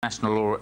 national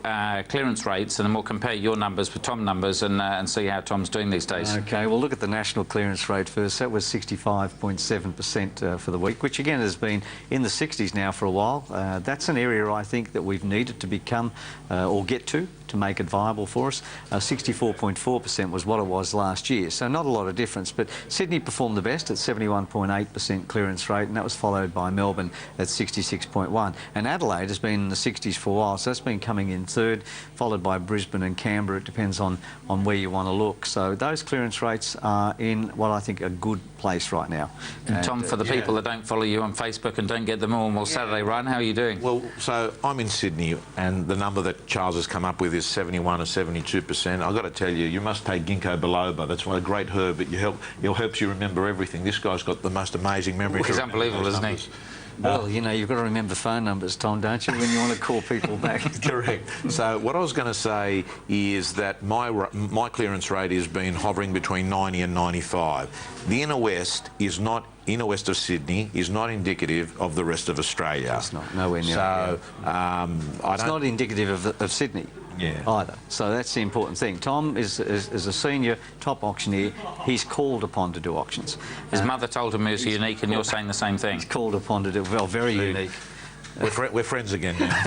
clearance rates, and then we'll compare your numbers with Tom's numbers and see how Tom's doing these days. OK, we'll look at the national clearance rate first. That was 65.7% for the week, which again has been in the 60s now for a while. That's an area I think that we've needed to become or get to make it viable for us. 64.4% was what it was last year, so not a lot of difference. But Sydney performed the best at 71.8% clearance rate, and that was followed by Melbourne at 66.1%. And Adelaide has been in the 60s for a while, so that's been coming in third, followed by Brisbane and Canberra. It depends on where you want to look. So those clearance rates are in what I think a good place right now. And Tom, for the people that don't follow you on Facebook and don't get the normal Saturday run, how are you doing? Well, so I'm in Sydney, and the number that Charles has come up with is 71 or 72%. I've got to tell you, you must take ginkgo biloba. That's one a great herb. It helps you remember everything. This guy's got the most amazing memory. He's unbelievable, isn't he? Well, you know, you've got to remember phone numbers, Tom, don't you, when you want to call people back? Correct. So what I was going to say is that my clearance rate has been hovering between 90 and 95. The inner west of Sydney is not indicative of the rest of Australia. It's not, nowhere near. So it's not indicative of Sydney. Yeah. Either. So that's the important thing. Tom is a senior top auctioneer. He's called upon to do auctions. His mother told him he was unique, and you're saying the same thing. He's called upon to do, well, very unique. We're friends again now.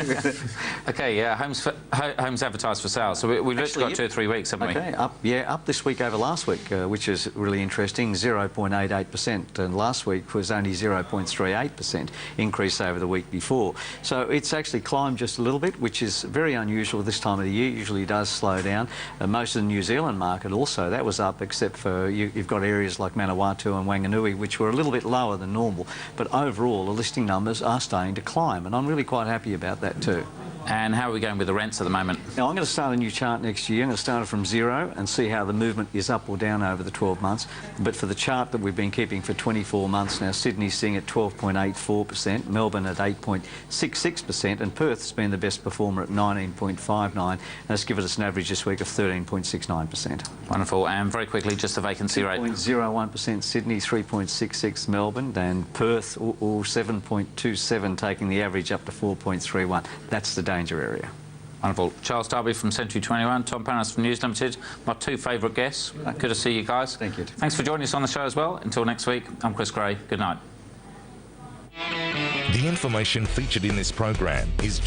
OK, homes advertised for sale. So we've actually got 2 or 3 weeks, haven't we? Up this week over last week, which is really interesting, 0.88%. And last week was only 0.38% increase over the week before. So it's actually climbed just a little bit, which is very unusual this time of the year. Usually does slow down. Most of the New Zealand market also, that was up, except for you've got areas like Manawatu and Wanganui, which were a little bit lower than normal. But overall, the listing numbers are starting to climb. And I'm really quite happy about that too. And how are we going with the rents at the moment? Now, I'm going to start a new chart next year. I'm going to start it from 0 and see how the movement is up or down over the 12 months. But for the chart that we've been keeping for 24 months now, Sydney's sitting at 12.84%, Melbourne at 8.66%, and Perth's been the best performer at 19.59%. And that's given us an average this week of 13.69%. Wonderful. And very quickly, just the vacancy rate. 2.01% Sydney, 3.66% Melbourne, and Perth, 7.27%, taking the average up to 4.31%. That's the danger area. Wonderful. Charles Tarbey from Century 21, Tom Paris from News Limited, my 2 favourite guests. Good to see you guys. Thank you. Thanks for joining us on the show as well. Until next week, I'm Chris Gray. Good night. The information featured in this program is